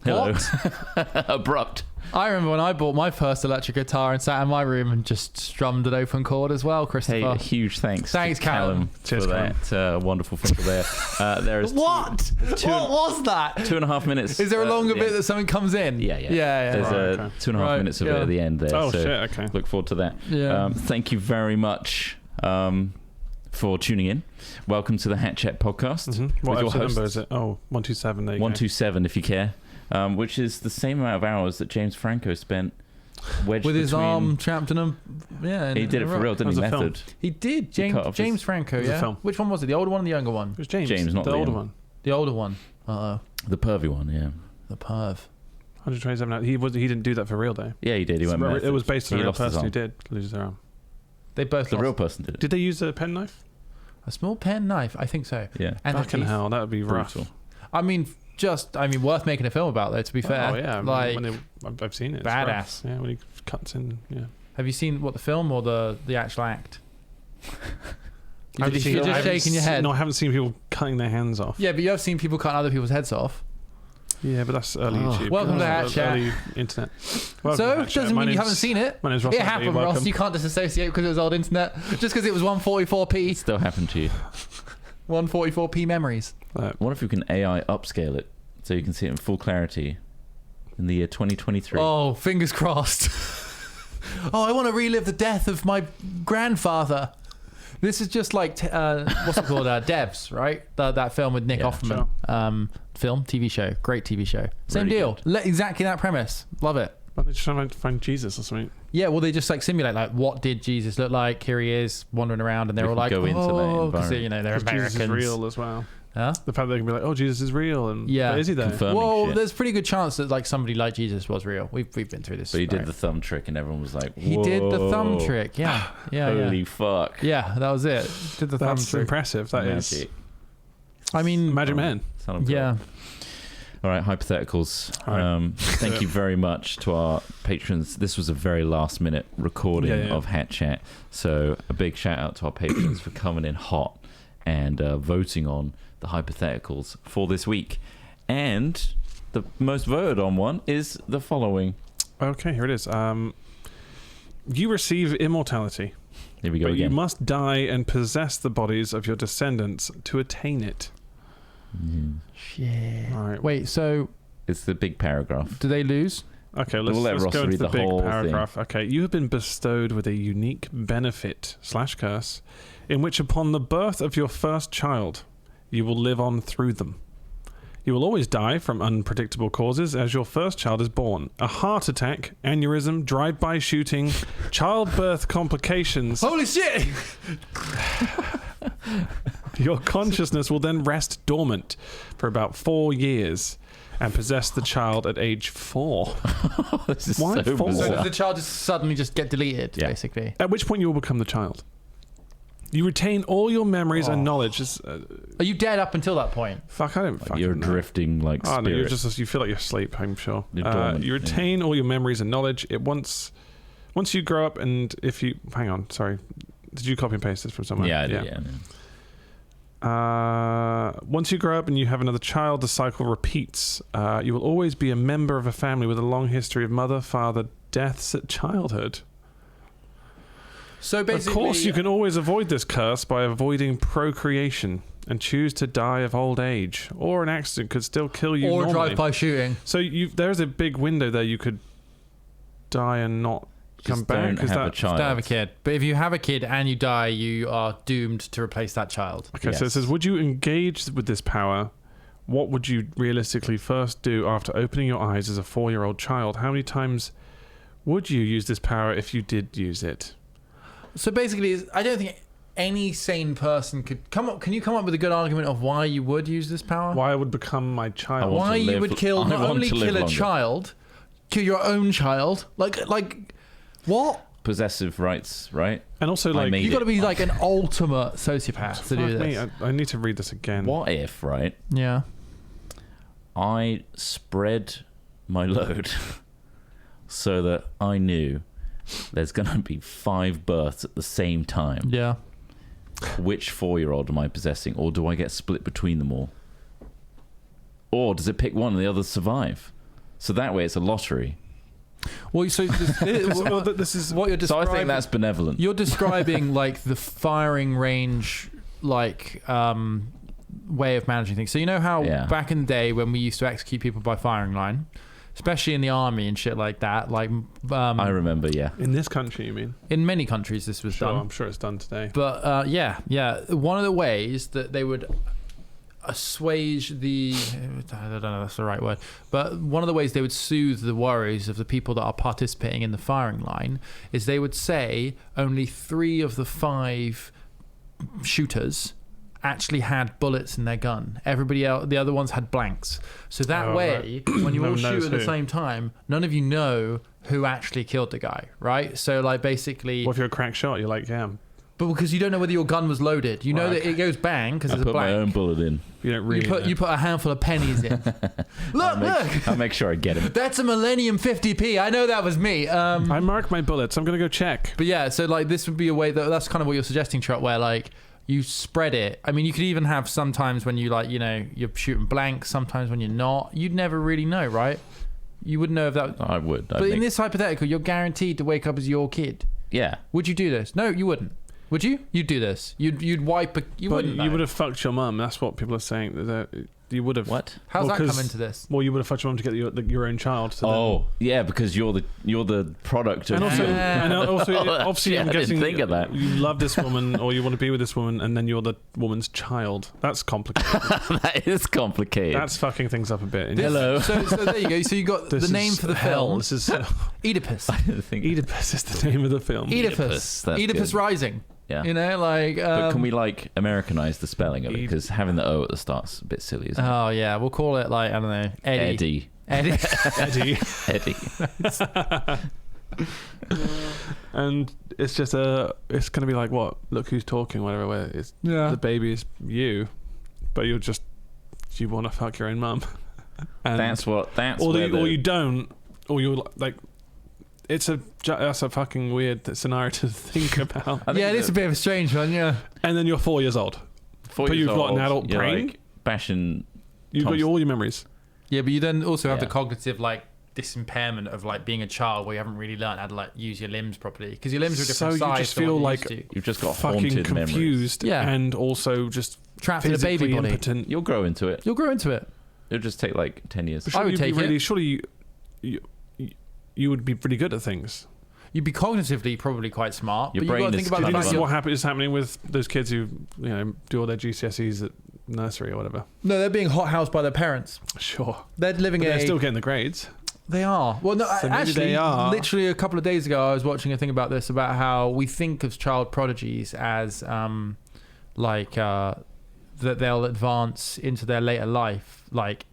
Hello. What? Abrupt. I remember when I bought my first electric guitar and sat in my room and just strummed an open chord as well, Christopher. Hey, a huge thanks. Thanks, to Callum. Cheers, for that wonderful finger there. There is What? What was that? 2.5 minutes. Is there a longer bit end. that something comes in? Yeah. There's Right, okay. 2.5 minutes of it at the end there. Oh, so shit, okay. Look forward to that. Yeah. Thank you very much for tuning in. Welcome to the Hat Chat podcast. Mm-hmm. What with your episode number hosts. is it? Oh, 127. There you 127 if you care. Which is the same amount of hours that James Franco spent wedged With his between... arm trapped in a... Yeah. He did it for real, didn't he? That was a film. Method. He did. He cut off James Franco, was a yeah? film. Which one was it? The older one or the younger one? It was James. James, not the Liam. older one. The older one. Uh-oh. The pervy one, yeah. The perv. 127 hours. He didn't do that for real, though. Yeah, he did. He went method. It was based on He a real lost his person who arm. did lose their arm. They both The lost. real person did it. Did they use a penknife? A small pen knife? I think so. Yeah. And Fucking hell, that would be rough. Brutal. I mean, worth making a film about, though, to be fair. Oh, yeah. Like, I've seen it. It's badass. rough. Yeah, when he cuts in, yeah. have you seen, the film or the actual act? I've You're seen- just I haven't shaking your head. No, I haven't seen people cutting their hands off. Yeah, but you have seen people cutting other people's heads off. Yeah, but that's early Oh. YouTube. Welcome to That's Hat Chat. early internet. Welcome So, to Hat Chat. doesn't My mean you name's- haven't seen it. My name's Ross. It Anthony. happened, Ross. Welcome. You can't disassociate because it was old internet. Just because it was 144p. Still happened to you. 144p memories. What if we can AI upscale it so you can see it in full clarity in the year 2023? Oh, fingers crossed. Oh, I want to relive the death of my grandfather. This is just like, what's it called? Devs, right? That film with Nick Yeah, Offerman. Film, TV show. Great TV show. Same Really deal. Exactly that premise. Love it. Why don't they just trying to find Jesus or something? Yeah, well, they just like simulate like what did Jesus look like? Here he is wandering around, and they're We all can like, go into that oh, because environment. they're 'Cause Americans. Jesus is real as well. Huh? The fact that they can be like, oh, Jesus is real. And Yeah. But is he though? Confirming Well, shit. there's pretty good chance that like somebody like Jesus was real. We've been through this. But he did right? the thumb trick and everyone was like, He did the thumb "Whoa, trick. Yeah, yeah, Holy yeah. fuck. Yeah, that was it. Did the thumb That's trick. impressive. That is Magic. I mean, Magic Man. Son of a yeah. God. All right, hypotheticals. All right. Thank you very much to our patrons. This was a very last minute recording Yeah. of Hat Chat. So a big shout out to our patrons for coming in hot and voting on the hypotheticals for this week. And the most voted on one is the following. Okay, here it is. You receive immortality, Here we go but you again. must die and possess the bodies of your descendants to attain it. Shit. All right. Wait, so It's the big paragraph. do they lose? Okay, We'll let let's Ross go into read the the big whole paragraph. Okay, you have been bestowed with a unique benefit / curse, in which upon the birth of your first child, you will live on through them. You will always die from unpredictable causes as your first child is born. A heart attack, aneurysm, drive-by shooting, childbirth complications. Holy shit! Your consciousness will then rest dormant for about 4 years and possess the child at age 4. This is Why so four? So bizarre. does the child just suddenly just get deleted, Yeah. basically? At which point you will become the child. You retain all your memories and Oh. knowledge. Are you dead up until that point? Fuck, I don't fucking You're know. drifting like Oh, spirit. no, you feel like you're asleep, I'm sure. You're dormant, You retain all your memories and knowledge. Once you grow up and if you... Hang on, sorry. Did you copy and paste this from somewhere? Yeah, I did, yeah. Once you grow up and you have another child, the cycle repeats. You will always be a member of a family with a long history of mother, father, deaths at childhood. So Of basically, course, you can always avoid this curse by avoiding procreation and choose to die of old age, or an accident could still kill you or normally. drive-by shooting. So there's a big window there. You could die and not come Just back. don't Is have a that child. Don't have a kid. But if you have a kid and you die, you are doomed to replace that child. okay? So it Yes. says, would you engage with this power? What would you realistically first do after opening your eyes as a 4-year-old child? How many times would you use this power if you did use it? So basically, I don't think any sane person could come up. Can you come up with a good argument of why you would use this power? Why I would become my child? I want Why to you live- would kill I not want only to live kill a longer. child, kill your own child? Like what? Possessive rights, right? And also, I like, made You've got to it. be like an ultimate sociopath to do fuck me, this. I need to read this again. What if, right, Yeah. I spread my load so that I knew there's going to be 5 births at the same time. Yeah. Which 4-year-old am I possessing, or do I get split between them all? Or does it pick one and the others survive? So that way it's a lottery. Well, so this is what you're So I describing. think that's benevolent. You're describing like the firing range, like way of managing things. So you know how back in the day when we used to execute people by firing line, especially in the army and shit like that. Like I remember, yeah. in this country, you mean? in many countries this was Sure, done. I'm sure it's done today. But yeah. One of the ways that they would assuage the, I don't know if that's the right word, but one of the ways they would soothe the worries of the people that are participating in the firing line is they would say only 3 of the 5 shooters actually had bullets in their gun. Everybody else, the other ones had blanks. So that way, when you No all one shoot knows at the who. same time, none of you know who actually killed the guy, right? So like basically, What if you're a crack shot? You're like, yeah, but because you don't know whether your gun was loaded, you know Right. that it goes bang because I it's a put my blank. own bullet in. you don't really You put a handful of pennies in. Look. I'll make sure I get him. That's a Millennium 50p. I know that was me. I mark my bullets. I'm going to go check. But yeah, so like this would be a way that's kind of what you're suggesting, Trott, where like you spread it. I mean, you could even have sometimes when you like, you know, you're shooting blank, sometimes when you're not. You'd never really know, right? You wouldn't know if that. I would. But in this hypothetical, you're guaranteed to wake up as your kid. Yeah. Would you do this? No, you wouldn't. Would you? You'd do this. You'd wipe. You But wouldn't. you know. would have fucked your mum. That's what people are saying. That you would have. What? How's well, that come 'cause- into this? Well, you would have fucked your mum to get your own child. So Oh, yeah, because you're the product of and also, Yeah. and also Oh, that's- obviously, yeah, I'm I didn't guessing think of that. you love this woman or you want to be with this woman, and then you're the woman's child. That's complicated. that is complicated. That's fucking things up a bit. Hello. So there you go. So you got This the name is for the hell. film. This is Oedipus. I didn't think. Oedipus is the name of the film. Oedipus. That's Oedipus good. Rising. Yeah. You know, like. But can we like Americanize the spelling of it? Ed- Because having the O at the start's a bit silly, isn't it? Oh yeah, we'll call it like I don't know, Eddie. Eddie. Eddie. Eddie. Eddie. And it's just it's going to be like, what? Look who's talking, whatever. Where it's Yeah. the baby is you, but you want to fuck your own mum. And That's or where you don't, or you're like, that's a fucking weird scenario to think about. I think Yeah, it is a bit of a strange one. Yeah. And then you're 4 years old. 4 but years you've got an old, adult you're brain? like bashing. You've got all your memories. Yeah, but you then also have the Yeah. cognitive like disimpairment of like being a child where you haven't really learned how to like use your limbs properly because your limbs are a different So you size. just to what feel you like used to. You've just got Fucking haunted memories. confused, Yeah. and also just Trapped in a baby physically body. impotent. You'll grow into it. You'll grow into it. It'll just take like 10 years. But I surely would you'd be take really, it. Surely you would be pretty good at things. You'd be cognitively probably quite smart. Your but you've got brain to is think about Do the you kind fact of think you're, what is happening with those kids who do all their GCSEs at nursery or whatever? no, they're being hothoused by their parents. Sure, They're living but a. they're still getting the grades. They are. Well, no, So maybe actually, they are. literally a couple of days ago, I was watching a thing about this, about how we think of child prodigies as that they'll advance into their later life, like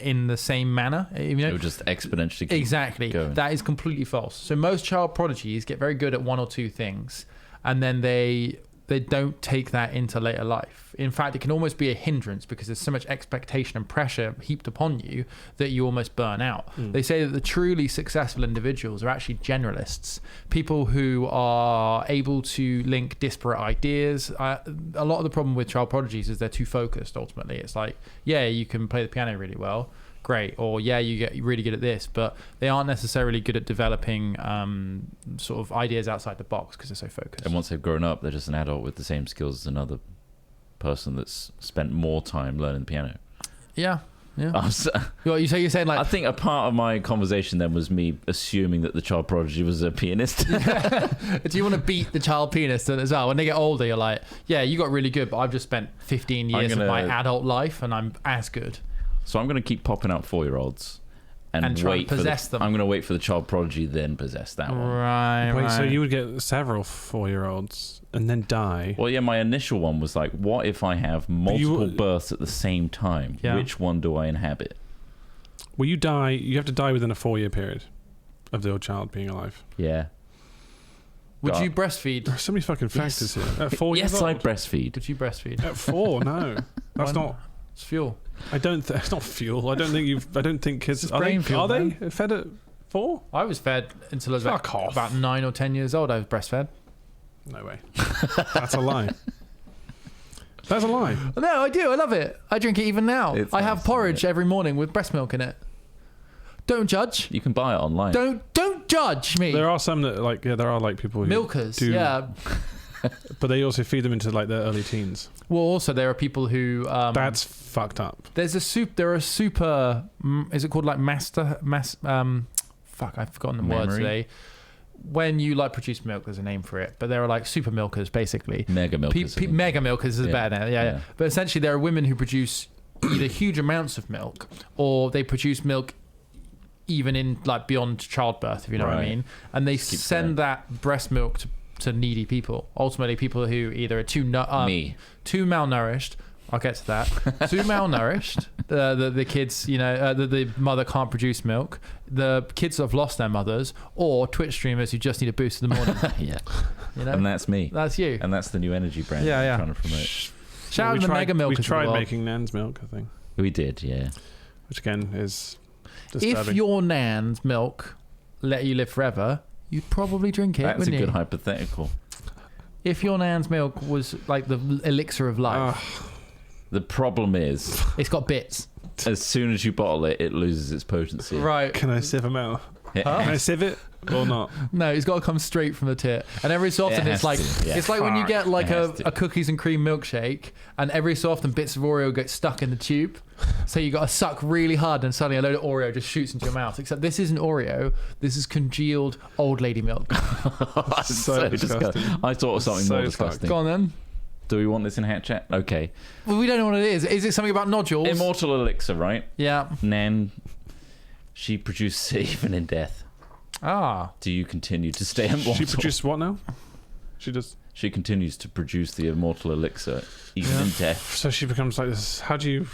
in the same manner. You know, It'll just exponentially keep exactly. going. That is completely false. So most child prodigies get very good at one or two things, and then they don't take that into later life. In fact, it can almost be a hindrance because there's so much expectation and pressure heaped upon you that you almost burn out. They say that the truly successful individuals are actually generalists, people who are able to link disparate ideas. A lot of the problem with child prodigies is they're too focused. Ultimately, it's like, yeah, you can play the piano really well, great, or yeah, you get really good at this, but they aren't necessarily good at developing sort of ideas outside the box because they're so focused. And once they've grown up, they're just an adult with the same skills as another person that's spent more time learning the piano. Yeah. I You're saying like think a part of my conversation then was me assuming that the child prodigy was a pianist. do you want to beat the child pianist as well? When they get older, you're like, yeah, you got really good, but I've just spent 15 years of my adult life and I'm as good. So I'm going to keep popping out 4-year-olds and try wait and possess for them. I'm going to wait for the child prodigy, then possess that one. Right. Wait, so you would get several 4-year-olds and then die? Well, yeah, my initial one was like, what if I have multiple births at the same time? Yeah. Which one do I inhabit? Will you die? You have to die within a 4-year period of the old child being alive. Yeah. Would God. you breastfeed? There's so many fucking factors here. At 4 years Yes, old? I breastfeed. Would you breastfeed? At 4, no. That's Why not. It's fuel. It's not fuel. I don't think kids It's are brain they, fuel, are they man. fed at 4? I was fed until I was Fuck off. about 9 or 10 years old. I was breastfed. No way. That's a lie. That's a lie. No, I do. I love it. I drink it even now. It's I have nice, porridge isn't every morning with breast milk in it. Don't judge. You can buy it online. Don't judge me. There are some that there are like people who Milkers, do, yeah. but they also feed them into like their early teens. Well, also there are people who That's fucked up. There are super. Is it called like fuck, I've forgotten the words today. When you like produce milk, there's a name for it, but there are like super milkers basically. Mega milkers. Mega milkers is better now. Yeah. But essentially, there are women who produce either huge amounts of milk or they produce milk even in like beyond childbirth, if you know what I mean. And they send that breast milk to needy people. Ultimately, people who either are too malnourished. I'll get to that. Too malnourished. The kids, the mother can't produce milk. The kids have lost their mothers, or Twitch streamers who just need a boost in the morning. Yeah. And that's me. That's you. And that's the new energy brand I'm trying to promote. Shout out to the mega milkers. We tried making Nan's milk, I think. We did, yeah. Which again is disturbing. If your Nan's milk let you live forever, you'd probably drink it, That's wouldn't a you? good hypothetical. If your Nan's milk was like the elixir of life. The problem is, it's got bits. As soon as you bottle it, it loses its potency. Right. Can I sieve them out? Can I sieve it or not? No, it's got to come straight from the tit. And every so often it's like it's like when you get like a cookies and cream milkshake, and every so often bits of Oreo get stuck in the tube. So you got to suck really hard, and suddenly a load of Oreo just shoots into your mouth. Except this isn't Oreo. This is congealed old lady milk. so disgusting. I thought of something more disgusting. Go on then. Do we want this in hat chat? Okay. Well, we don't know what it is. Is it something about nodules? Immortal elixir, right? Yeah. Nan, she produces it even in death. Ah. Do you continue to stay immortal? She produces what now? She does. She continues to produce the immortal elixir even in death. So she becomes like this. How do you?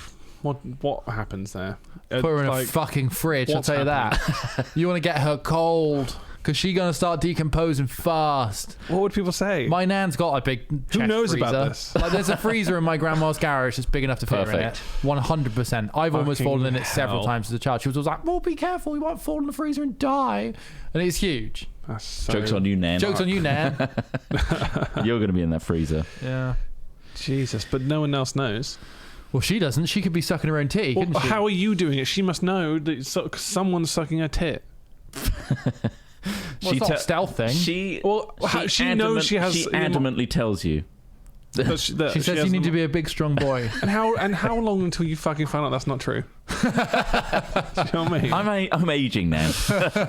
What happens there? Put her in a fucking fridge. I'll tell you that. You want to get her cold. Because she's going to start decomposing fast. What would people say? My Nan's got a big Who knows freezer. about this? Like, there's a freezer in my grandma's garage that's big enough to fit her in it. 100%. I've almost fallen in it several times as a child. She was always like, well, be careful. You won't fall in the freezer and die. And it's huge. Jokes on you, Nan. Jokes on you, Nan. You're going to be in that freezer. Yeah. Jesus, but no one else knows. Well, she doesn't. She could be sucking her own tit, couldn't she? How are you doing it? She must know that someone's sucking her tit. Well, it's not a stealth thing. She knows she has. She adamantly tells you. She says you need to be a big, strong boy. And how long until you fucking find out that's not true? Do you know what I mean? I'm aging now.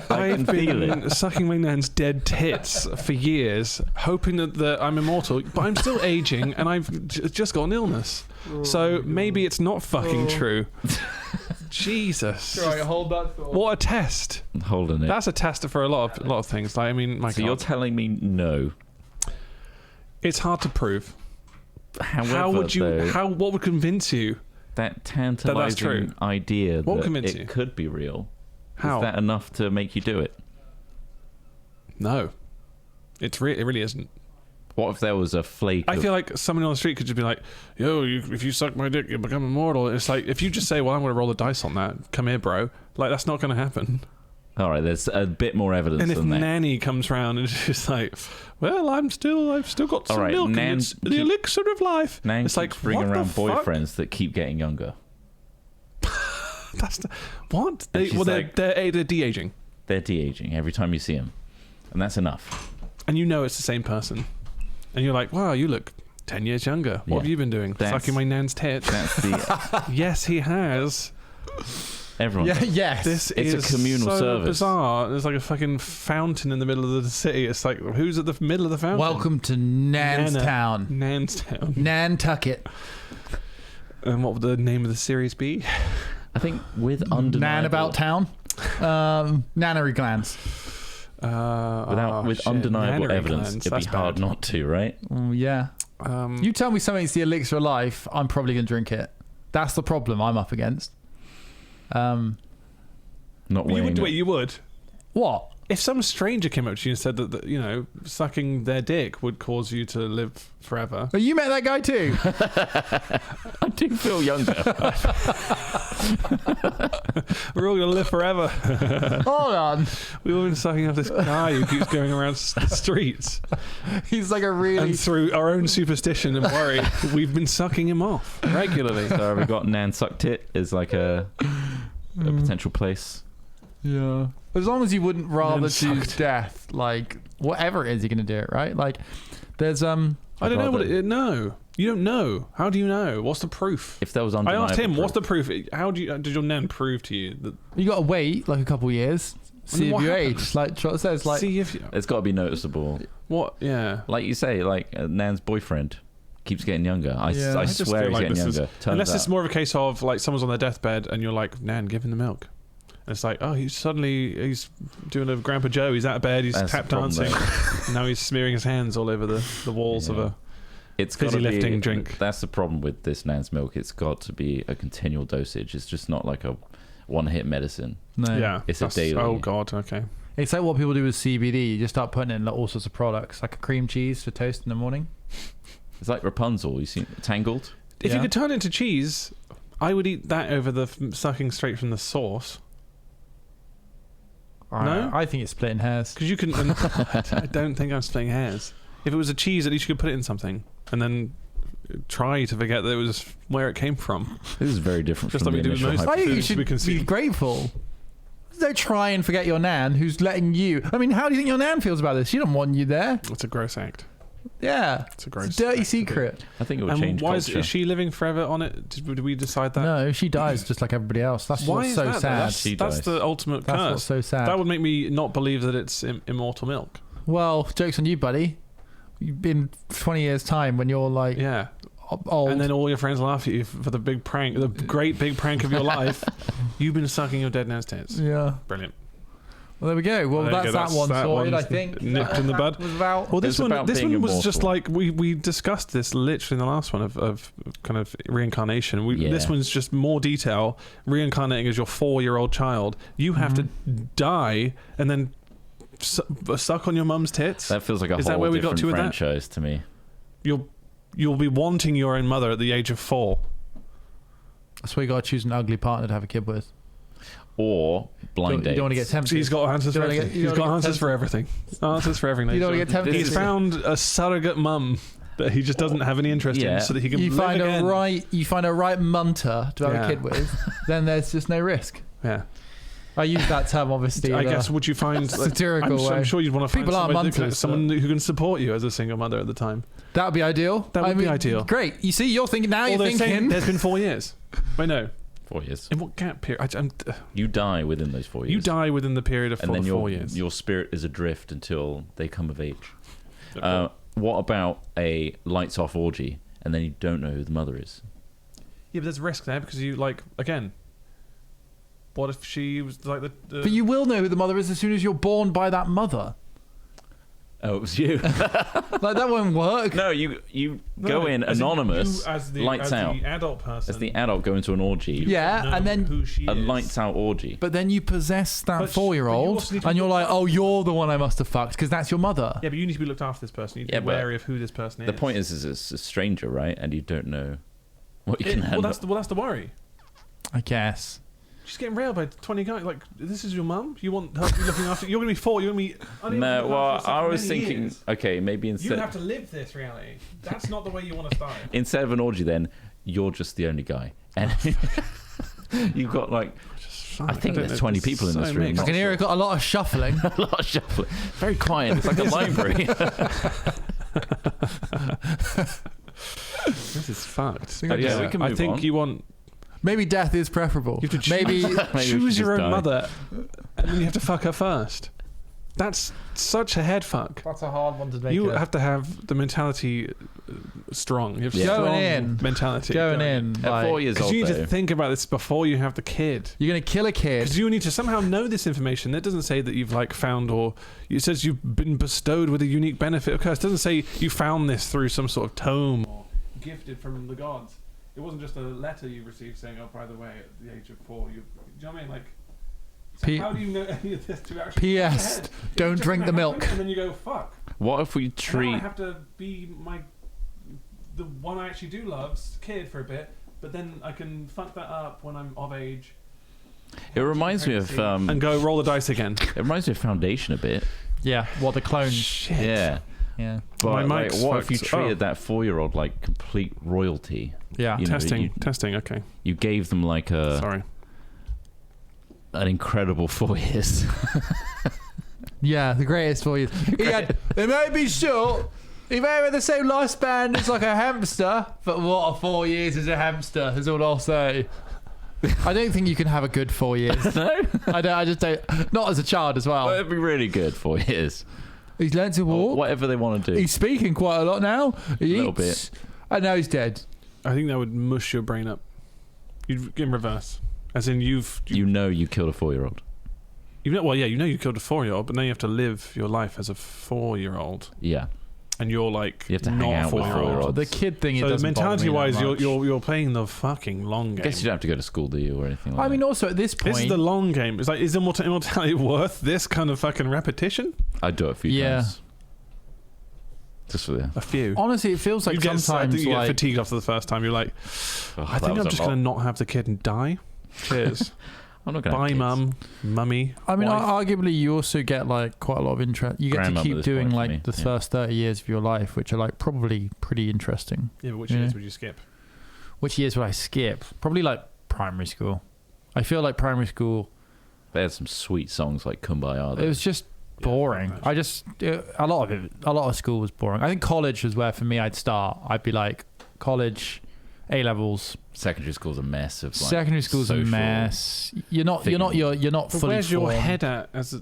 I've been sucking my nan's dead tits for years, hoping that I'm immortal, but I'm still aging, and I've just got an illness. So maybe it's not fucking true. Jesus. Right, hold that thought. What a test. I'm holding it. That's a test for a lot of things. Like, I mean, my so God. you're telling me no? It's hard to prove. However, what would convince you? That tantalizing idea that it could be real. How? Is that enough to make you do it? No. It really isn't. What if there was a flake? I feel like someone on the street could just be like, yo, if you suck my dick, you become immortal. It's like, if you just say, well, I'm going to roll the dice on that. Come here, bro. Like, that's not going to happen. All right, there's a bit more evidence than that. And if Nanny comes round and she's like, well, I've still got some milk, and it's the elixir of life. Nan it's like, bringing around fuck? boyfriends that keep getting younger. What? They're de-aging. They're de-aging every time you see them. And that's enough. And you know it's the same person. And you're like, wow, you look 10 years younger. What have you been doing? Sucking my nan's tits. That's the... Yes, he has. Everyone. Yeah, yes. It's a communal so service. Bizarre. There's like a fucking fountain in the middle of the city. It's like, who's at the middle of the fountain? Welcome to Nanstown. Nanstown. Nantucket. And what would the name of the series be? I think with undeniable... Nan about town. Nannery glands. With undeniable evidence, it'd be hard not to, right? Yeah. You tell me something's the elixir of life, I'm probably going to drink it. That's the problem I'm up against. You would. What? If some stranger came up to you and said that sucking their dick would cause you to live forever. Oh, you met that guy too. I do feel younger. We're all gonna live forever. Hold on. We've all been sucking up this guy who keeps going around the streets. He's like a really... And through our own superstition and worry, we've been sucking him off regularly. So we got Nan Sucked It as like a potential place. Yeah. As long as you wouldn't rather Nan choose sucked. death, like whatever it is, you're gonna do it, right? Like, there's I don't know what it. No, you don't know. How do you know? What's the proof? If there was I undeniable asked him, proof. what's the proof? How do you? Did your nan prove to you that? you gotta wait like a couple years, see if what you happened? age. Like Trott says, like See if you, It's got to be noticeable. what? Yeah. Like you say, like Nan's boyfriend keeps getting younger. I Yeah. I just swear feel he's like getting this is- younger. Turns Unless out. it's more of a case of like someone's on their deathbed and you're like, Nan, give him the milk. And it's like, oh, he's doing a Grandpa Joe. He's out of bed. He's That's tap the problem, dancing. And now he's smearing his hands all over the walls of Yeah. a. It's fizzy gotta lifting be, drink. That's the problem with this Nan's milk. It's got to be a continual dosage. It's just not like a one-hit medicine. no. Yeah, It's a that's- daily. Oh God, okay. It's like what people do with CBD. You just start putting in like, all sorts of products, like a cream cheese for toast in the morning. It's like Rapunzel. You see Tangled? If you Yeah. could turn it into cheese, I would eat that over the sucking straight from the sauce. No? I think it's splitting hairs. Because you can. I don't think I'm splitting hairs. If it was a cheese, at least you could put it in something and then try to forget that it was where it came from. This is very different Just from like the we do with initial most- I think you foods should we can see. be grateful. Don't try and forget your nan who's letting you. I mean, how do you think your nan feels about this? She don't want you there. It's a gross act. Yeah. It's a gross. It's a dirty act to do. secret. I think it would And change why culture. is she living forever on it? Did we decide that? No, she dies just like everybody else. That's Why what's is so that, though? sad. That's, She that's dies. the ultimate That's curse. what's so sad. That would make me not believe that it's immortal milk. Well, joke's on you, buddy. You've been 20 years' time when you're like Yeah. old. And then all your friends laugh at you for the big prank, the great big prank of your life. You've been sucking your dead nan's tits. yeah. Brilliant. Well, there we go. Well, There you that's go. that one That sorted, I one's think. nipped in the bud. Was about. Well, It's about this being one was just immortal. like we discussed this literally in the last one of kind of reincarnation. This Yeah. one's just more detail. Reincarnating as your 4-year-old child, you have to die and then suck on your mum's tits. That feels like a Is that whole where we got different to with that? franchise to me. You'll be wanting your own mother at the age of 4. That's why you got to choose an ugly partner to have a kid with. Or blind You dates. don't want to get tempted. He's got answers You for don't wanna everything. get- you He's don't got wanna get answers for everything. Answers for everything. You don't wanna get tempted. He's found a surrogate mum that he just doesn't have any interest in, Yeah. so that he can You live find again. you find a right munter to have Yeah. a kid with, then there's just no risk. Yeah. I use that term obviously. I in a guess would you find satirical way. I'm sure you'd want to find People are somebody munters, someone who can support you as a single mother at the time. That would be ideal. That would be ideal. Great. You see, you're thinking now. Although You're saying thinking. there's been 4 years. Wait, no. 4 years. In what gap period? You die within those 4 years. You die within the period of and then 4 years. your spirit is adrift until they come of age. What about a lights off orgy and then you don't know who the mother is? Yeah, but there's a risk there because you again. What if she was like the? But you will know who the mother is as soon as you're born by that mother. Oh, it was you. Like that won't work. No, you go in as anonymous, you as the, lights as out. The adult person. As the adult go into an orgy, Yeah, know and then who she a is. lights out orgy. But then you possess that But 4-year-old, also need to and be you're looked like, oh, you're the one I must have fucked because that's your mother. Yeah, but you need to be looked after this person. You need to Yeah, be but wary of who this person is. The point is it's a stranger, right? And you don't know what you can handle. well, that's the worry. I guess. She's getting railed by 20 guys. Like, this is your mum? You want her to be looking after? You're going to be 4. You're going to be. unable to No, look well, after yourself I for was many thinking, years. okay, maybe You instead have to live this reality. That's not the way you want to start. instead of an orgy, then you're just the only guy, and you've got like I think don't there's know, 20 there's people in so this room. many. I not can hear it got a lot of shuffling. a lot of shuffling. Very quiet. It's like a library. This is fucked. Yeah, we can I move think on. you want. Maybe death is preferable. You have to Maybe Maybe we choose should your just own die. mother, and then you have to fuck her first. That's such a head fuck. that's a hard one to make. You have to have the mentality strong. You have Yeah. strong Going in. mentality. going in. At Like, 4 years Because old, you need though, to think about this before you have the kid. you're gonna kill a kid. Because you need to somehow know this information. It doesn't say that you've found or it says you've been bestowed with a unique benefit or curse. It doesn't say you found this through some sort of tome or gifted from the gods. It wasn't just a letter you received saying, "Oh, by the way, at the age of 4, you." Do you know what I mean? Like, so P- how do you know any of this to actually? P.S. Ahead? Don't You just drink the happen, milk. And then you go, "Fuck." what if we Now I treat have to be the one I actually do love's kid for a bit, but then I can fuck that up when I'm of age. it reminds me of And go roll the dice again. it reminds me of Foundation a bit. Yeah. What the clone? Shit. Yeah, Yeah. but My like, mic's what if you fucked. treated that 4-year-old like complete royalty? Yeah. You know, Testing. you- Testing. Okay. You gave them like a Sorry. an incredible 4 years. Yeah, the greatest 4 years. They may be short. He may have the same lifespan as like a hamster, but what a 4 years as a hamster is all I'll say. I don't think you can have a good 4 years. No? I just don't. Not as a child as well. It'd be really good 4 years. He's learned to Or walk. whatever they want to do. He's speaking quite a lot now. He A little eats, and now he's dead. I think that would mush your brain up. You'd in reverse, as in you killed a 4-year-old. you killed a 4-year-old, but now you have to live your life as a 4-year-old, Yeah. and you're like You have to not hang out with 4-year-old. 4-year-olds. The kid thing. So mentality-wise, you're playing the fucking long I game. guess you don't have to go to school, do you, or anything like I mean, that? also at this point, This is the long game. It's like, is immortality worth this kind of fucking repetition? I'd do it a few times. Just for the... A few. honestly, it feels like I think sometimes you get like fatigued after the first time. You're like, I think I'm just going to not have the kid and die. Cheers. I'm not going to Bye, have kids. mummy. I mean, wife. arguably, you also get like quite a lot of interest. You get to Grandmum at keep this doing point for like me, the yeah. first 30 years of your life, which are like probably pretty interesting. Yeah, but which Yeah. years would you skip? Which years would I skip? Probably like primary school. I feel like primary school, They had some sweet songs like Kumbaya. it was just boring. Yeah, I just a lot of school was boring. I think college was where for me I'd start. I'd be like college, A levels. Secondary school's a mess of like Secondary school's a social mess. You're not thing. but But fully where's your formed. head at? Where's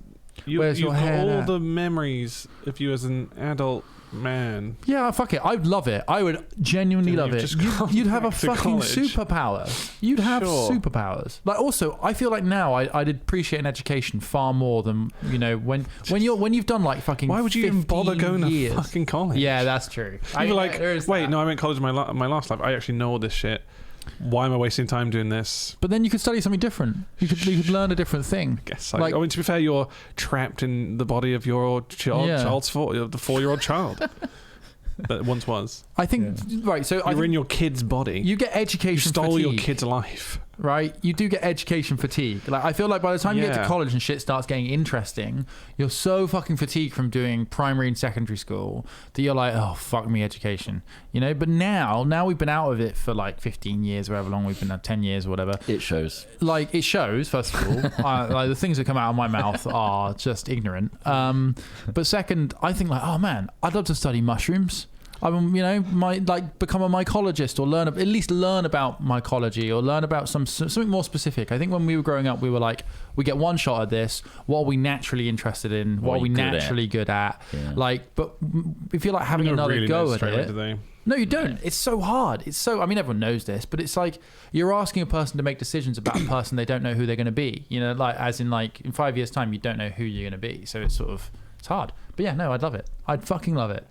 your you've got head all at? the memories of you as an adult man. Yeah, fuck it. I'd love it. I would genuinely And love you've it. just gone You'd have a back to fucking college. superpower. You'd have Sure. superpowers. Like also, I feel like now I'd appreciate an education far more than when you've done like fucking. Why would you even bother 15 going years. to fucking college? Yeah, that's true. You were like, there is wait, that. no, I went to college in my last life. I actually know all this shit. Why am I wasting time doing this? But then you could study something different. You could learn a different thing. I guess. Like- I mean, to be fair, you're trapped in the body of your Yeah. child's the 4-year-old child that once was. I think right. So I You're think in your kid's body. you get You education stole fatigue. your kid's life. Right, you do get education fatigue. Like I feel like by the time you get to Yeah. college and shit starts getting interesting, you're so fucking fatigued from doing primary and secondary school that you're like, oh fuck me, education. But now we've been out of it for like 15 years, whatever long we've been at, 10 years or whatever. It shows. Like it shows. First of all, like the things that come out of my mouth are just ignorant. But second, I think like, oh man, I'd love to study mushrooms. I mean, become a mycologist or at least learn about mycology or learn about something more specific. I think when we were growing up, we were like, we get one shot at this. What are we naturally interested in? What are we naturally good at? Yeah. But if you're like having another really go know at straight away, it, do they? no, you don't. It's so hard. I mean, everyone knows this, but it's like you're asking a person to make decisions about a person they don't know who they're going to be. Like as in like in 5 years' time, you don't know who you're going to be. So it's hard. But yeah, no, I'd love it. I'd fucking love it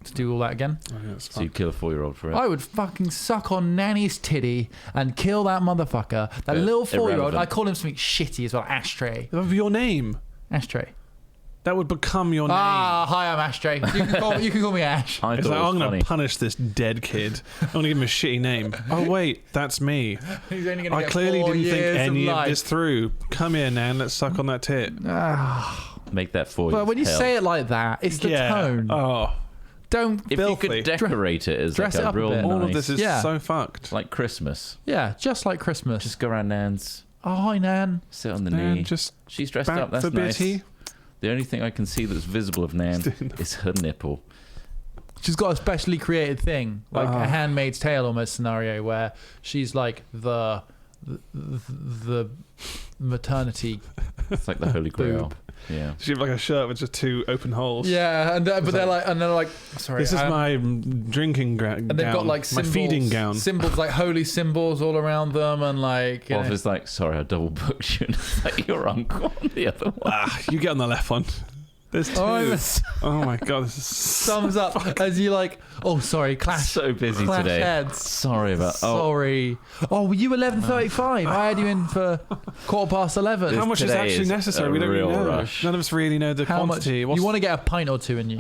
to do all that again. Oh, yeah, it's So fun. you kill a 4-year-old for it. I would fucking suck on Nanny's titty and kill that motherfucker. That little 4-year-old. irrelevant. I call him something shitty as well. Ashtray. That would be your name. Ashtray. That would become your name. Hi, I'm Ashtray. You can call me Ash. I It's thought like, it was I'm going funny. to punish this dead kid. I'm going to give him a shitty name. Oh, wait, that's me. He's only gonna I get clearly 4 didn't think years any of life. this through. Come here, Nan. Let's suck on that tit. Make that 4 years. But when you say it like that, it's the tone. Oh, Don't. if filthy. you could decorate it as dress like it a up a real bit. all nice, of this is Yeah. so fucked. like Christmas. Yeah, just like Christmas. Just go around Nan's, Oh, hi, Nan. sit on the Nan, knee. just She's dressed back up. That's for nice. Bitty. The only thing I can see that's visible of Nan is her nipple. She's got a specially created thing, like a Handmaid's Tale almost scenario, where she's like the maternity. It's like the Holy Grail. Boob. Yeah. She had like a shirt with just 2 open holes. Yeah, but they're like, sorry. This is my drinking gown. And they've got like my symbols, feeding gown. symbols like holy symbols all around them, and like. What if it's like, sorry, I double booked you, and it's like your uncle on the other one. You get on the left one. There's 2. Oh my god, this is thumbs up as you like. Oh, sorry, clash. So busy clash today. Heads. Sorry about. Sorry. Oh, were you 11:35? I had you in for 11:15. How much is Today actually is necessary? a We don't really real know. rush. None of us really know the How much? quantity. You want to get a pint or two in you?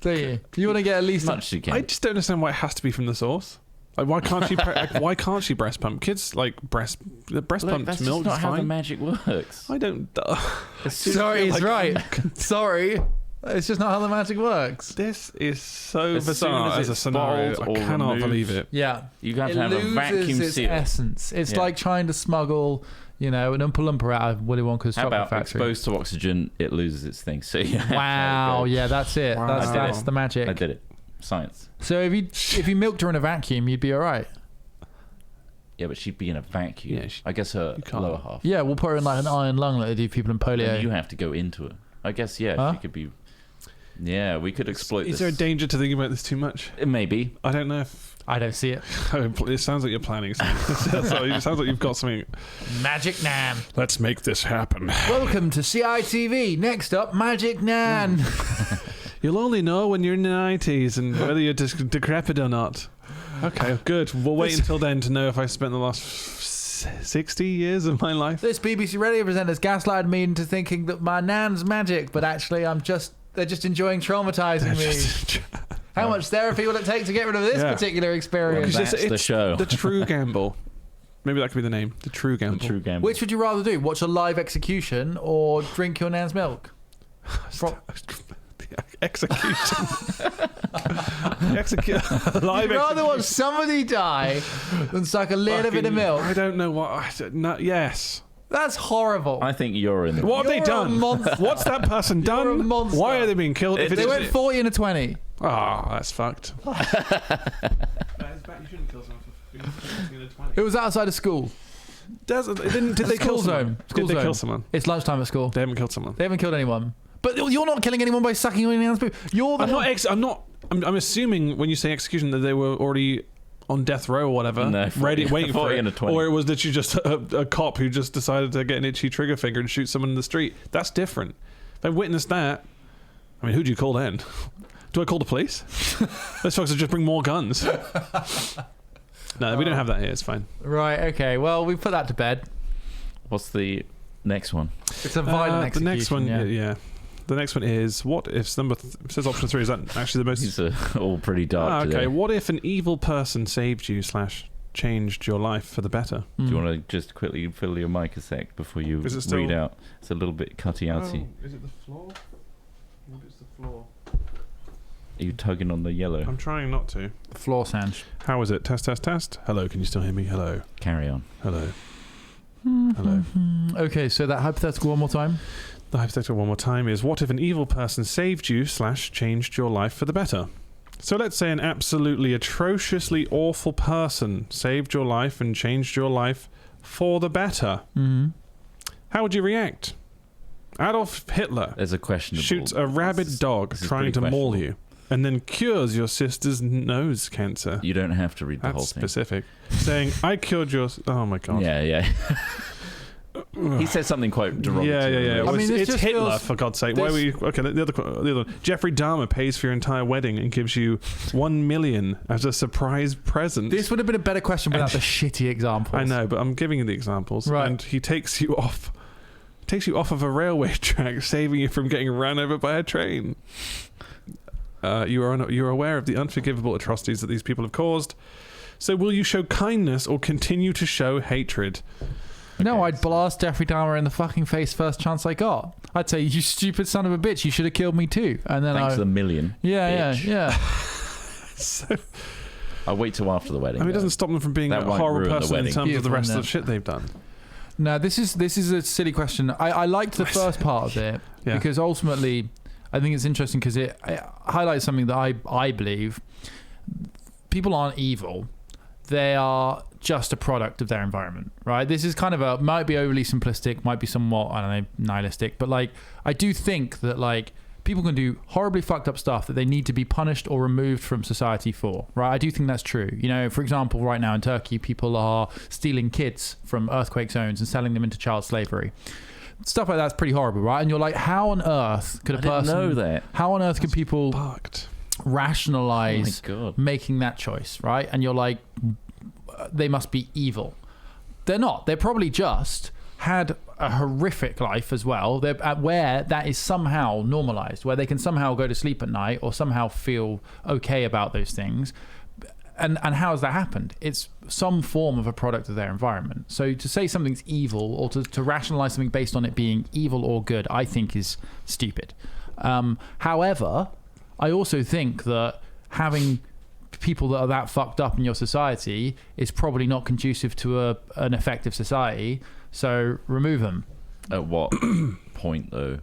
Do you? You want to get at least As much as you can. I just don't understand why it has to be from the source. Like, why can't she? Why can't she breast pump? Kids like breast Look, pump that's milk just not is how the fine. magic works. I don't. Sorry, he's right. Sorry. It's just not how the magic works. This is so As soon bizarre as as a it's scenario. bottled I or cannot removed, believe it. Yeah. You have It to have a loses vacuum its seal. essence. It's Yeah. like trying to smuggle, an Oompa Loompa out of Willy Wonka's How chocolate about factory. exposed to oxygen, it loses its thing. So yeah, Wow, there you go. yeah, that's it. Wow. That's the magic. I did it. Science. So if you milked her in a vacuum, you'd be all right. Yeah, but she'd be in a vacuum. Yeah, I guess her you can't. lower half. Yeah, we'll put her in like an iron lung like they do people in polio. And you have to go into it. I guess, yeah, Huh? she could be... Yeah, we could exploit Is this. there a danger to thinking about this too much? Maybe. I don't know if... I don't see it. It sounds like you're planning something. It sounds like you've got something... Magic Nan. Let's make this happen. Welcome to CITV. Next up, Magic Nan. You'll only know when you're in the 90s and whether you're decrepit or not. Okay, good. We'll wait until then to know if I spent the last 60 years of my life. This BBC radio presenter's gaslighted me into thinking that my nan's magic, but actually they're just enjoying traumatizing me. How much therapy will it take to get rid of this particular experience? Well, that's the show. The True Gamble. Maybe that could be the name. The True Gamble. The true gamble. Which would you rather do? Watch a live execution or drink your nan's milk? Execution. You'd rather watch somebody die than suck a little bit of milk. I don't know what. Yes. That's horrible. I think you're in the... What have they You're a done? monster. What's that person You're a done? monster. Why are they being killed? If They went 40 and a 20. Oh, that's fucked. You shouldn't kill someone for It was outside of school. Did they kill School someone? zone. School Did they zone. kill someone? It's lunchtime at school. They haven't killed someone. They haven't killed anyone. But you're not killing anyone by sucking on anyone's boob. You're the one. I'm assuming when you say execution that they were already on death row or whatever, No, 40 ready, waiting for 40 it, and a 20. or it was literally just a cop who just decided to get an itchy trigger finger and shoot someone in the street. That's different. If I witnessed that, I mean, who do you call then? Do I call the police? Those folks will just bring more guns. No, we don't have that here. It's fine. Right, okay. Well, we put that to bed. What's the next one? It's a violent execution. The next one, yeah. The next one is, what if says option 3, is that actually the most... These are all pretty dark okay, today. what if an evil person saved you / changed your life for the better? Do you want to just quickly fill your mic a sec before you Is it still- read out? It's a little bit cutty-outy. Is it the floor? Maybe it's the floor. Are you tugging on the yellow? I'm trying not to. Floor sand. How is it? Test, test, test. Hello, can you still hear me? Hello. Carry on. Hello. Hello. Okay, so that hypothetical one more time. The hypothetical one more time is, what if an evil person saved you / changed your life for the better? So let's say an absolutely atrociously awful person saved your life and changed your life for the better. Mm-hmm. How would you react? Adolf Hitler There's a question. shoots a rabid dog this is trying pretty to maul questionable. you and then cures your sister's nose cancer. You don't have to read the That's whole thing. specific. Saying, I cured your... Oh my God. Yeah. He said something quite derogatory. Yeah. I Well, mean, this it's just Hitler, feels- for God's sake. Why were you... Okay, the other one. Jeffrey Dahmer pays for your entire wedding and gives you $1 million as a surprise present. This would have been a better question without the shitty examples. I know, but I'm giving you the examples. Right. And he takes you off of a railway track, saving you from getting run over by a train. You're aware of the unforgivable atrocities that these people have caused. So will you show kindness or continue to show hatred? No, I'd blast Jeffrey Dahmer in the fucking face first chance I got. I'd say, you stupid son of a bitch, you should have killed me too. And then Thanks for the million. Yeah. So, I'll wait till after the wedding. I mean, it though. doesn't stop them from being That a won't horrible ruin the person in wedding. terms of the Beautiful, rest of isn't the it? shit they've done. No, this is a silly question. I liked the first part of it Yeah. because ultimately I think it's interesting because it highlights something that I believe people aren't evil. They are just a product of their environment, right? This is kind of might be overly simplistic, might be somewhat, I don't know, nihilistic, but like I do think that like people can do horribly fucked up stuff that they need to be punished or removed from society for, right? I do think that's true. You know, for example, right now in Turkey, people are stealing kids from earthquake zones and selling them into child slavery. Stuff like that's pretty horrible, right? And you're like, how on earth could a I didn't person know that. How on earth could people Fucked. rationalize Oh my God. making that choice, right? And you're like, they must be evil. They're not. They're probably just had a horrific life as well. They're at where that is somehow normalized, where they can somehow go to sleep at night or somehow feel okay about those things. And how has that happened? It's some form of a product of their environment. So to say something's evil or to rationalize something based on it being evil or good, I think is stupid. However, I also think that having people that are that fucked up in your society is probably not conducive to an effective society. So remove them. At what point, though?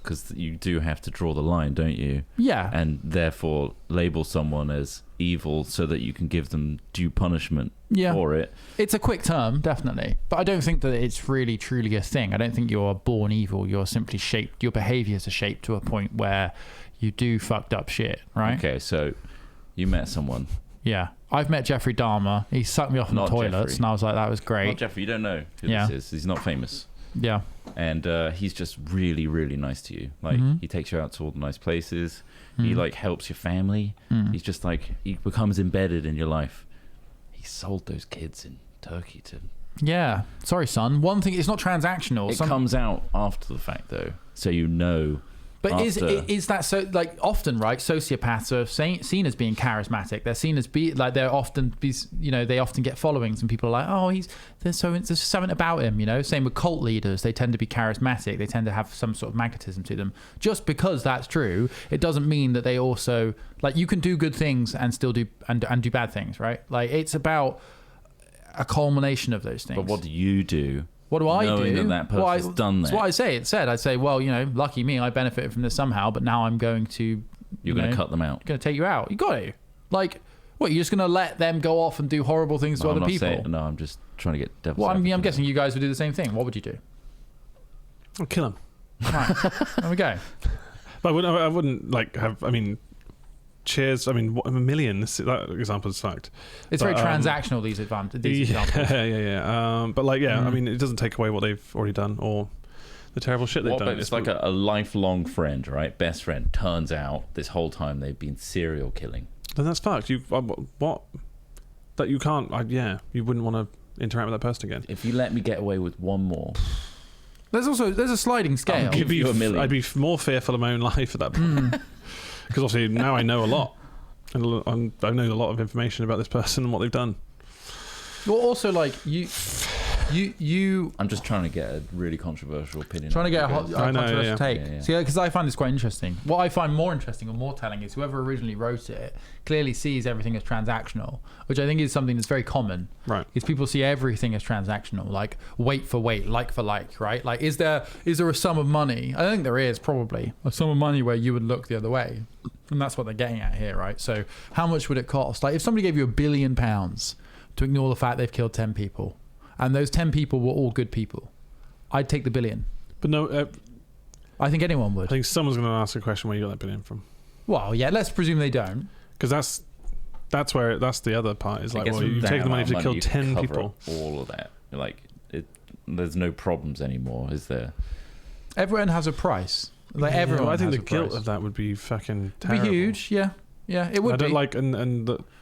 Because you do have to draw the line, don't you? Yeah. And therefore label someone as evil so that you can give them due punishment for it. It's a quick term, definitely. But I don't think that it's really, truly a thing. I don't think you're born evil. You're simply shaped. Your behaviors are shaped to a point where you do fucked up shit, right? Okay, so you met someone. Yeah. I've met Jeffrey Dahmer. He sucked me off in the toilets, Jeffrey. and I was like, that was great. Not Jeffrey, you don't know who this is. He's not famous. Yeah. And he's just really, really nice to you. Like, he takes you out to all the nice places. He, like, helps your family. He's just, like, he becomes embedded in your life. He sold those kids in Turkey to... Yeah. Sorry, son. One thing, it's not transactional. It comes out after the fact, though. So you know... But is that so? Like, often, right? Sociopaths are seen as being charismatic. They're seen as they often get followings, and people are like, oh, there's something about him, you know. Same with cult leaders; they tend to be charismatic. They tend to have some sort of magnetism to them. Just because that's true, it doesn't mean that they also you can do good things and still do and do bad things, right? Like, it's about a culmination of those things. But what do you do? What do I do? Knowing that person's done that. That's what I say. I'd say, well, you know, lucky me, I benefited from this somehow, but now I'm going to... You're going to cut them out. Going to take you out. You got to. Like, what, you're just going to let them go off and do horrible things to other people? No, I'm just trying to get devil's Well, I'm advocate. guessing you guys would do the same thing. What would you do? I'll kill him. Right. There we go. But I wouldn't like have... I mean... Cheers. I mean, a million. That example is fact. It's very transactional. These examples. Yeah. But I mean, it doesn't take away what they've already done or the terrible shit they've done. But it's like a lifelong friend, right? Best friend. Turns out this whole time they've been serial killing. Then that's fucked. You what? That you can't. You wouldn't want to interact with that person again. If you let me get away with one more, there's a sliding scale. I'll give you a million. I'd be more fearful of my own life at that point. Because obviously now I know a lot. And I know a lot of information about this person and what they've done. Well, also, like, you I'm just trying to get a really controversial opinion. Trying to get a controversial take. Yeah. See, because I find this quite interesting. What I find more interesting or more telling is whoever originally wrote it clearly sees everything as transactional, which I think is something that's very common. Right. Is people see everything as transactional, like weight for weight, like for like, right? Like, is there a sum of money? I think there is probably a sum of money where you would look the other way. And that's what they're getting at here, right? So how much would it cost? Like, if somebody gave you £1 billion to ignore the fact they've killed 10 people, and those 10 people were all good people, I'd take the $1 billion. But no, I think anyone would. I think someone's going to ask a question where you got that $1 billion from. Well, yeah, let's presume they don't. Because that's the other part is like, well, you take the money to kill 10 people. All of that, like, there's no problems anymore, is there? Everyone has a price. Like, everyone. I think has the a guilt price. of that would be fucking It'd terrible. be huge. Yeah, it would. I don't be. like, and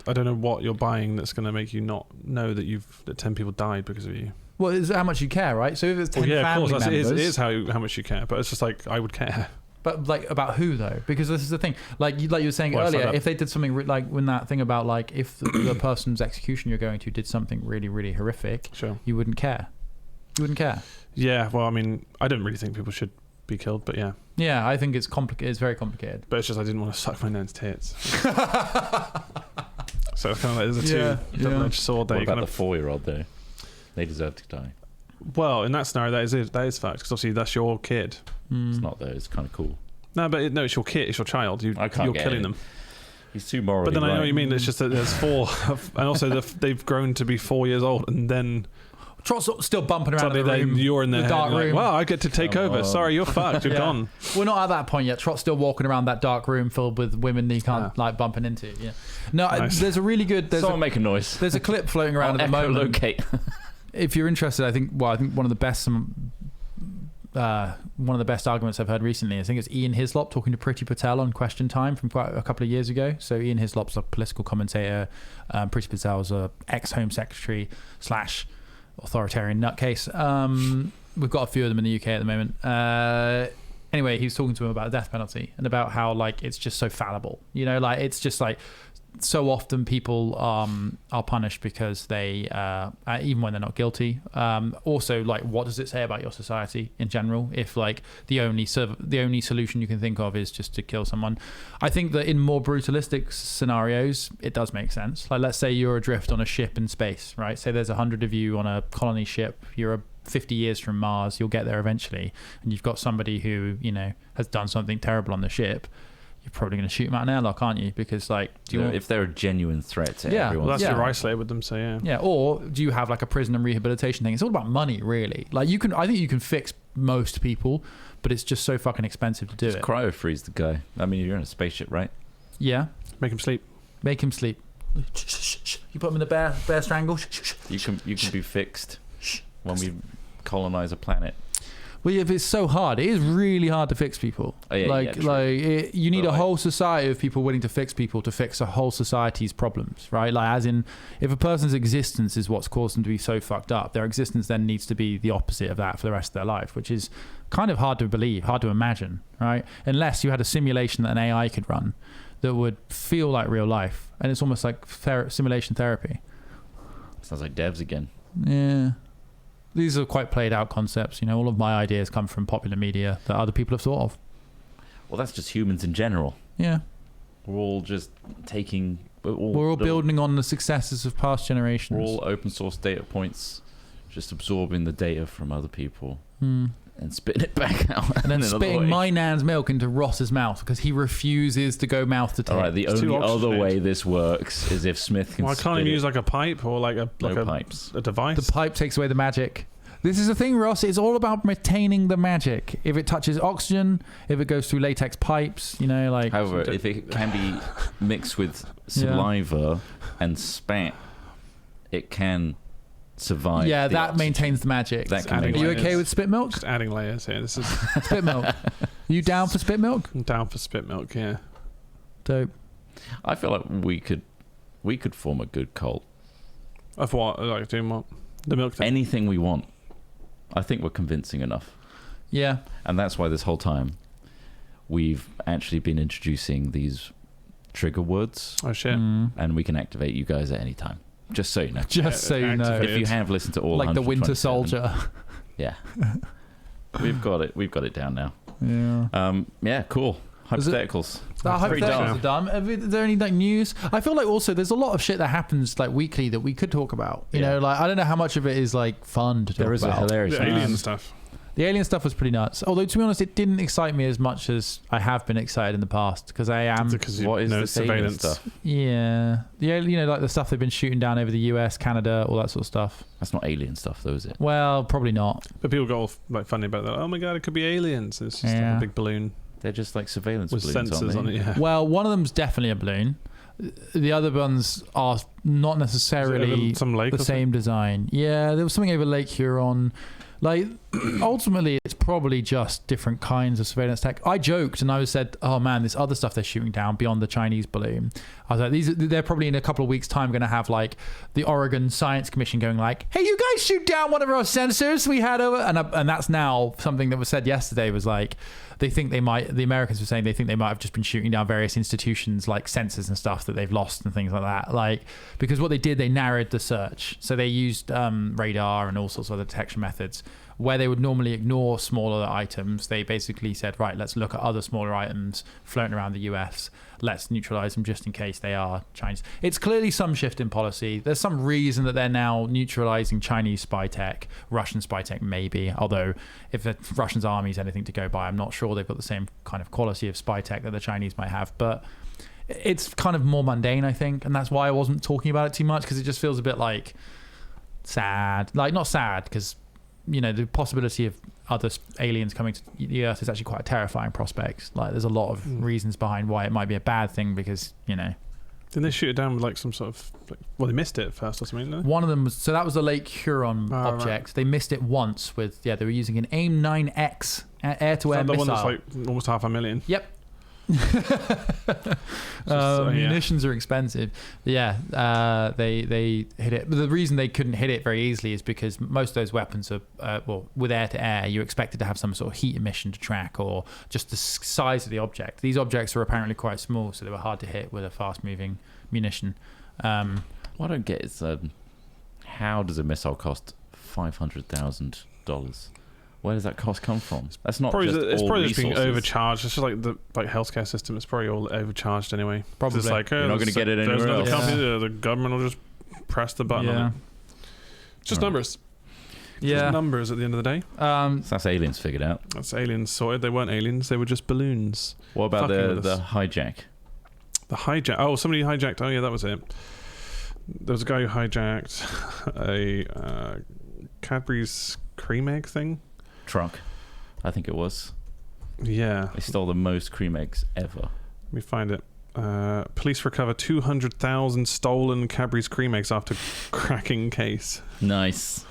I don't know what you're buying that's going to make you not know that 10 people died because of you. Well, it's how much you care, right? So if it's 10 family members, it is how much you care. But it's just like, I would care. But like, about who though? Because this is the thing. Like you were saying earlier, if they did something like when that thing about like if the person's execution you're going to did something really, really horrific, sure, you wouldn't care. You wouldn't care. Yeah. Well, I mean, I don't really think people should be killed, but yeah. Yeah, I think it's complicated. It's very complicated. But it's just I didn't want to suck my nan's tits. So it's kind of like there's a double-edged sword there. What about the 4-year-old though? They deserve to die. Well, in that scenario, that is fact because obviously that's your kid. It's not though. It's kind of cool. No, but it's your kid. It's your child. You're killing them. He's too morally. But then I know what you mean. It's just that there's 4, and also they've grown to be 4 years old, and then Trott's still bumping around in the room. You're in the dark room. Like, well, I get to take over. Sorry, you're fucked. You're gone. We're not at that point yet. Trott's still walking around that dark room filled with women that he can't like bumping into. Yeah. No, nice. There's a really good. Someone make a noise. There's a clip floating around at the moment. Locate. If you're interested, I think one of the best arguments I've heard recently. I think it's Ian Hislop talking to Priti Patel on Question Time from quite a couple of years ago. So Ian Hislop's a political commentator. Priti Patel's a ex-Home Secretary / authoritarian nutcase. We've got a few of them in the UK at the moment. Anyway, he was talking to him about the death penalty and about how like it's just so fallible. You know, like it's just like so often people are punished because they even when they're not guilty. Also, like, what does it say about your society in general if like the only solution you can think of is just to kill someone? I think that in more brutalistic scenarios it does make sense. Like, let's say you're adrift on a ship in space, right? Say there's 100 of you on a colony ship. You're 50 years from Mars. You'll get there eventually, and you've got somebody who, you know, has done something terrible on the ship. You're probably going to shoot them out an airlock, aren't you? Because, like, if they're a genuine threat to everyone. Well, that's you're isolated with them, so yeah. Yeah, or do you have like a prison and rehabilitation thing? It's all about money, really. Like, I think you can fix most people, but it's just so fucking expensive to do Just it. cryo freeze the guy. I mean, you're in a spaceship, right? Yeah. Make him sleep. Make him sleep. You put him in the bear strangle. You can be fixed when we colonize a planet. Well, if it's so hard, it is really hard to fix people. Oh, yeah, You need a whole society of people willing to fix people to fix a whole society's problems, right? Like, as in, if a person's existence is what's caused them to be so fucked up, their existence then needs to be the opposite of that for the rest of their life, which is kind of hard to believe, hard to imagine, right? Unless you had a simulation that an AI could run that would feel like real life, and it's almost like simulation therapy. Sounds like devs again. Yeah. These are quite played out concepts. You know, all of my ideas come from popular media that other people have thought of. Well, that's just humans in general. Yeah. We're all just taking... We're all building on the successes of past generations. We're all open source data points, just absorbing the data from other people and spitting it back out. And then spitting my nan's milk into Ross's mouth because he refuses to go mouth to tail. All right, the only other way this works is if Smith can. Why can't he use like a pipe or like a pipes. A device? The pipe takes away the magic. This is the thing, Ross. It's all about retaining the magic. If it touches oxygen, if it goes through latex pipes, you know, like. However, if it can be mixed with saliva and spat, it can survive. Yeah, that maintains the magic. Are you okay with spit milk? Just adding layers here. This is spit milk. Are you down for spit milk? I'm down for spit milk. Yeah. Dope. I feel like we could form a good cult. Of what? Like doing what? The milk thing. Anything we want. I think we're convincing enough. Yeah. And that's why this whole time we've actually been introducing these trigger words. Oh shit. And we can activate you guys at any time. Just so you know. Just so you know. If you have listened to all, like the Winter Soldier. Yeah. We've got it down now. Yeah. Yeah, cool. Hypotheticals. Hypotheticals are dumb. Is there any like news? I feel like also there's a lot of shit that happens like weekly that we could talk about. You know, like I don't know how much of it is like fun to talk about. There is a hilarious alien stuff. The alien stuff was pretty nuts. Although, to be honest, it didn't excite me as much as I have been excited in the past because I am. What is the surveillance stuff? Yeah, you know, like the stuff they've been shooting down over the US, Canada, all that sort of stuff. That's not alien stuff, though, is it? Well, probably not. But people got all like funny about that. Oh my god, it could be aliens. It's just like a big balloon. They're just like surveillance with balloons, sensors on it. Yeah. Well, one of them's definitely a balloon. The other ones are not necessarily the same design. Yeah, there was something over Lake Huron. Like, ultimately, it's probably just different kinds of surveillance tech. I joked and I said, oh man, this other stuff they're shooting down beyond the Chinese balloon. I was like, they're probably in a couple of weeks' time going to have like the Oregon Science Commission going like, hey, you guys shoot down one of our sensors we had over. And that's now something that was said yesterday was like, they think they might, the Americans were saying they think they might have just been shooting down various institutions like sensors and stuff that they've lost and things like that. Like, because what they did, they narrowed the search. So they used radar and all sorts of other detection methods. Where they would normally ignore smaller items, they basically said, right, let's look at other smaller items floating around the US. Let's neutralize them just in case they are Chinese. It's clearly some shift in policy. There's some reason that they're now neutralizing Chinese spy tech, Russian spy tech maybe, although if the Russians' army is anything to go by, I'm not sure they've got the same kind of quality of spy tech that the Chinese might have. But it's kind of more mundane, I think, and that's why I wasn't talking about it too much, because it just feels a bit like sad. Like, not sad, because you know, the possibility of other aliens coming to the Earth is actually quite a terrifying prospect. Like, there's a lot of reasons behind why it might be a bad thing, because, you know. Didn't they shoot it down with like some sort of, well, they missed it at first or something, didn't they? One of them was, so that was the Lake Huron object. Right. They missed it once with, they were using an AIM-9X air-to-air missile. The one that's like almost 500,000. Yep. Munitions are expensive. But they hit it. But the reason they couldn't hit it very easily is because most of those weapons are with air to air, you're expected to have some sort of heat emission to track, or just the size of the object. These objects are apparently quite small, so they were hard to hit with a fast moving munition. What I don't get is how does a missile cost $500,000? Where does that cost come from? That's not Probably, just it's all probably just being resources. overcharged. It's just like the healthcare system. It's probably all overcharged anyway. Probably. It's like, You're not going to get it there's anywhere another else. company, the government will just press the button on it. It's just Right. numbers. Yeah. Just numbers at the end of the day. So that's aliens figured out. That's aliens sorted. They weren't aliens. They were just balloons. What about Fucking with the us. hijack? The hijack. Oh, somebody hijacked. Oh, yeah, that was it. There was a guy who hijacked a Cadbury's cream egg thing. Truck, I think it was. Yeah. They stole the most cream eggs ever. Let me find it. Police recover 200,000 stolen Cadbury's cream eggs after cracking case. Nice.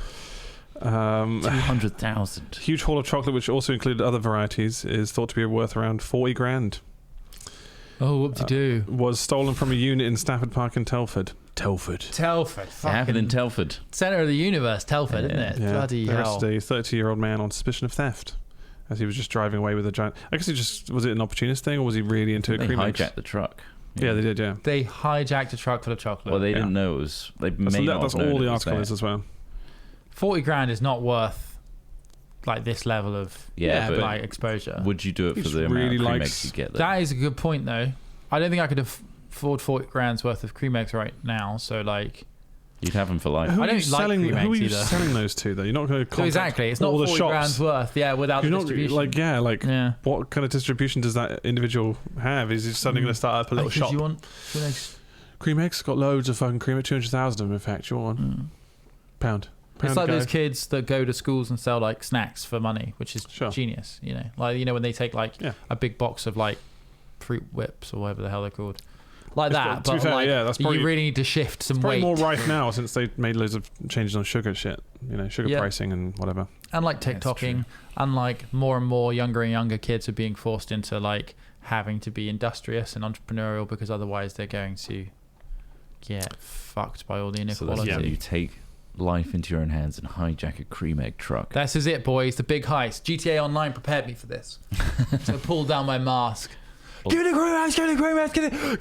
200,000. Huge haul of chocolate, which also included other varieties, is thought to be worth around 40 grand. Oh, what to do? Was stolen from a unit in Stafford Park in Telford. Telford. It happened in Telford. Center of the universe, Telford, isn't Yeah. it? Yeah. Bloody They hell. arrested a 30-year-old man on suspicion of theft as he was just driving away with a giant... I guess was it an opportunist thing, or was he really into They cream eggs? hijacked the truck. Yeah, they did, yeah. They hijacked a truck full of chocolate. Well, they Yeah. didn't know it was. They That's, may not that's have known all the it was article there. is as well. 40 grand is not worth like this level of Yeah, but like exposure. would you do it He for just the amount really of cream likes- eggs you get there? That is a good point, though. I don't think I could afford 40 grand's worth of cream eggs right now. So, like, You'd have them for life. Who I are don't you like selling, cream who are eggs you either. selling those to, though? You're not going to so exactly, it's not all the 40 shops. grand's worth. Yeah, without You're the not distribution. yeah. What kind of distribution does that individual have? Is he suddenly going to start up a little Because shop? you want cream eggs. Cream eggs got loads of fucking cream. 200,000 of them, in fact. You want one? Pound. It's like guy. those kids that go to schools and sell like snacks for money, which is Sure. genius. You know, like when they take like Yeah. a big box of like fruit whips or whatever the hell they're called, like It's that. to be But fair, like, yeah, that's probably- you really need to shift some Probably weight. more rife now since they made loads of changes on sugar shit. Sugar Yeah. pricing and whatever. And like That's TikToking, and like more and more younger and younger kids are being forced into like having to be industrious and entrepreneurial because otherwise they're going to get fucked by all the So inequality. that's when you take life into your own hands and hijack a cream egg truck. This is it, boys. The big heist. GTA Online prepared me for this. So pull down my mask. Give me the cream eggs, give me the cream eggs, get out of the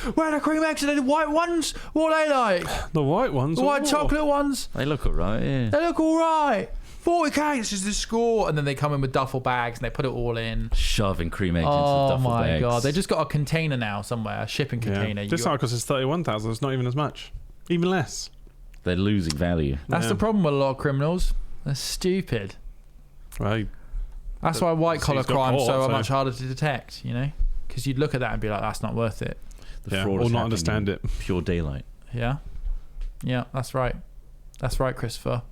van. Where are the cream eggs? Are they the white ones? What are they like? The white ones? The white Ooh. chocolate ones? They look alright, yeah. They look all right. 40 cakes is the score. And then they come in with duffel bags and they put it all in. Shoving cream eggs into Oh duffel my bags. God. They just got a container now somewhere, a shipping Yeah. container. This article says 31,000. It's not even as much. Even less. They're losing value. That's Yeah. the problem with a lot of criminals. They're stupid. Well, That's why white collar he's got crime is caught, so so- much harder to detect, Because you'd look at that and be like, that's not worth it. The yeah, fraud or is not happening understand in it. Pure daylight. Yeah. Yeah, that's right. That's right, Christopher.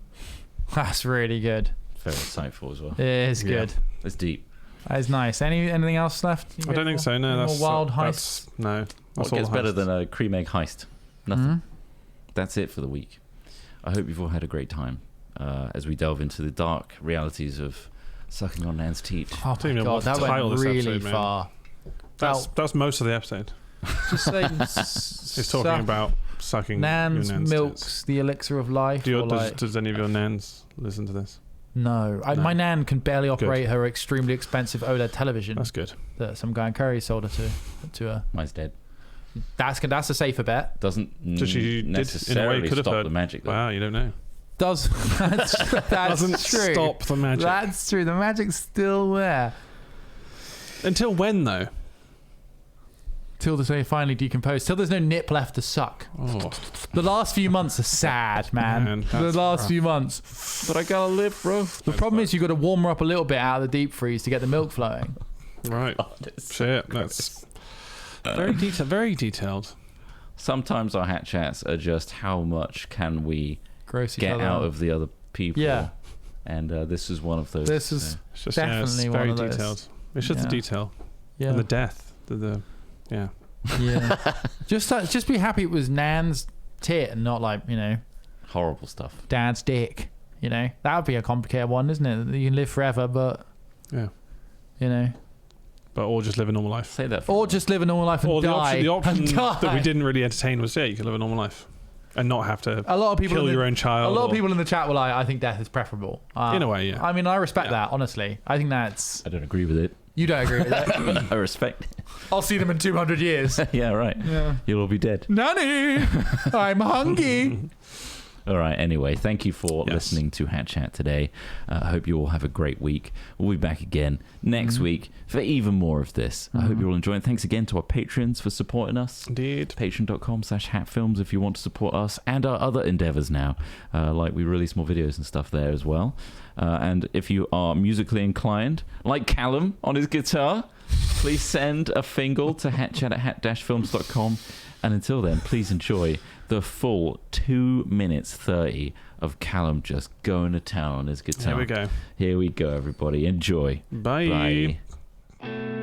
That's really good. Very insightful as well. It is Yeah. good. It's deep. That is nice. Anything else left? I don't think so. No, Any that's more wild that's, heists. No, What that's all gets the better heists. than a cream egg heist? Nothing. Mhm. That's it for the week. I hope you've all had a great time as we delve into the dark realities of sucking on Nan's teeth. Oh don't even my know God, what that to title went this really episode, man. far. That's most of the episode. Just say It's talking about sucking Nan's your nan's milk's tits. the elixir of life. Do or like, does any of your nans listen to this? no, No. my nan can barely Good. operate her extremely expensive OLED television That's good. that some guy in Curry sold her to her. Mine's dead. That's a safer bet. Doesn't So she did, in a way, necessarily could have stop heard the magic, though. Wow, you don't know. That's Doesn't true. stop the magic. That's true. The magic's still there. Until when, though? Till they finally decompose. Till there's no nip left to suck. Oh, The last few months are sad, man. Man, The that's last rough. few months. But I gotta live, bro. The problem is you've got to warm her up a little bit out of the deep freeze to get the milk flowing. right. Shit, that's very detailed. Very detailed. Sometimes our hat chats are just how much can we Gross each get other out up. of the other people. Yeah. And this is one of those. This is It's just Definitely it's one very of those. detailed. It's just Yeah. the detail yeah. and the death. Yeah. Yeah. just be happy it was Nan's tit and not like, horrible stuff. Dad's dick. That would be a complicated one, isn't it? You can live forever, but Yeah. But or just live a normal life. Say that for or just live a normal life and Or die. the option and that die. we didn't really entertain was you could live a normal life and not have to A lot of people kill in the, your own child. A lot of or- people in the chat were like, I think death is preferable. In a way, yeah. I mean, I respect Yeah. that, honestly. I think that's... I don't agree with it. You don't agree with that? I respect it. I'll see them in 200 years. Yeah, right. Yeah. You'll all be dead. Nanny, I'm hungry. All right. Anyway, thank you for listening to Hat Chat today. I hope you all have a great week. We'll be back again next week for even more of this. I hope you all enjoy it. Thanks again to our patrons for supporting us. Indeed. Patreon.com/hatfilms if you want to support us and our other endeavors now. Like we release more videos and stuff there as well. And if you are musically inclined, like Callum on his guitar, please send a fingal to hatchat@hat-films.com. And until then, please enjoy the full 2 minutes 30 of Callum just going to town on his guitar. Here we go. Here we go, everybody. Enjoy. Bye. Bye.